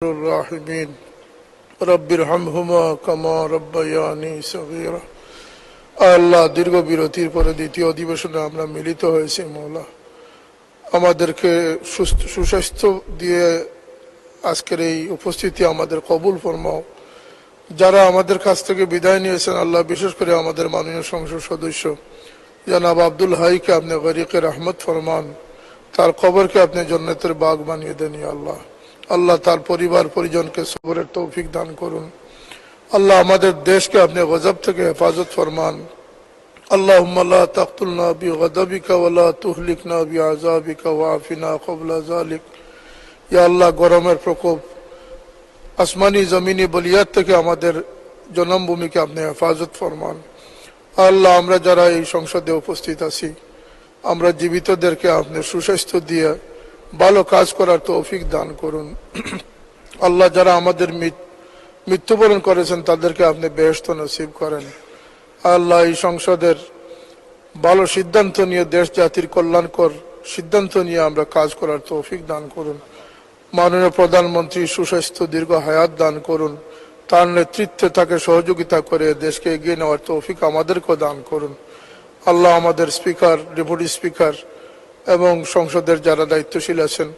الراحمين رب ارحمهما كما ربياني صغيرا। আল্লাহ দীর্ঘ বিরতির পরে দ্বিতীয় অধিবেশনে আমরা মিলিত হয়েছি। মওলা আমাদেরকে সুস্বাস্থ্য দিয়ে আজকের এই উপস্থিতি আমাদের কবুল ফরমাও। যারা আমাদের কাছ থেকে বিদায় নিয়েছেন আল্লাহ, বিশেষ করে আমাদের মাননীয় সংসদ সদস্য জনাব আব্দুল হাইকে আপনি গরিকে রহমত ফরমান, তার কবরকে আপনি জান্নাতের বাগ বানিয়ে দেন। আল্লাহ আল্লাহ তার পরিবার পরিজনকে সবরের তৌফিক দান করুন। আল্লাহ আমাদের দেশকে আপনি গজব থেকে হেফাজত ফরমান। আল্লাহুম্মা লা তাকতুলনা বিগযবিকা ওয়া লা তুহলিকনা বিআযাবিকা ওয়াআফিনা ক্বাবলা যালিক। ইয়া আল্লাহ, গরমের প্রকোপ, আসমানি জমিনি বলিয়াত থেকে আমাদের জন্মভূমিকে আপনি হেফাজত ফরমান। আল্লাহ আমরা যারা এই সংসদে উপস্থিত আছি, আমরা জীবিতদেরকে আপনি সুস্বাস্থ্য দিয়ে ভালো কাজ করার তৌফিক দান করুন। আল্লাহ যারা আমাদের মৃত্যুবরণ করেছেন তাদেরকে আপনি বেহেশত নসিব করেন। আল্লাহ এই সংসদের ভালো সিদ্ধান্ত নিয়ে দেশ জাতির কল্যাণকর সিদ্ধান্ত নিয়ে আমরা কাজ করার তৌফিক দান করুন। মাননীয় প্রধানমন্ত্রী সুস্বাস্থ্য দীর্ঘ হায়াত দান করুন। তার নেতৃত্বে তাকে সহযোগিতা করে দেশকে এগিয়ে নেওয়ার তৌফিক আমাদেরকেও দান করুন। আল্লাহ আমাদের স্পিকার, ডেপুটি স্পিকার এবং সংসদের যারা দায়িত্বশীল আছেন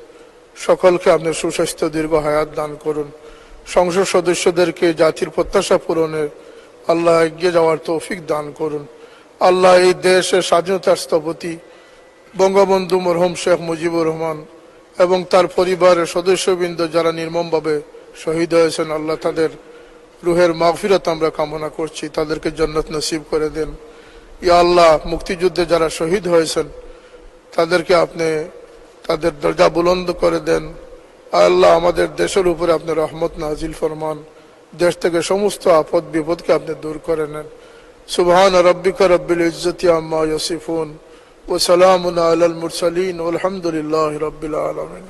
সকলকে আপনি সুস্বাস্থ্য দীর্ঘ হায়াত দান করুন। সংসদ সদস্যদেরকে জাতির প্রত্যাশা পূরণে আল্লাহ এগিয়ে যাওয়ার তৌফিক দান করুন। আল্লাহ এই দেশের স্বাধীনতার স্থপতি বঙ্গবন্ধু মরহুম শেখ মুজিবুর রহমান এবং তার পরিবারের সদস্যবৃন্দ যারা নির্মমভাবে শহীদ হয়েছেন, আল্লাহ তাদের রুহের মাগফিরাত আমরা কামনা করছি, তাদেরকে জান্নাত নসিব করে দেন। ইয়া আল্লাহ, মুক্তিযুদ্ধে যারা শহীদ হয়েছেন তাদেরকে আপনি তাদের দরজা বুলন্দ করে দেন। আল্লাহ আমাদের দেশের উপরে আপনি রহমত নাজিল ফরমান, দেশ থেকে সমস্ত আপদ বিপদকে আপনি দূর করে নেন। সুবহান রাব্বিকা রাব্বিল ইজ্জতি আম্মা ইয়াসিফুন ওয়া সালামুন আলাল মুরসালিন ওয়ালহামদুলিল্লাহি রাব্বিল আলামিন।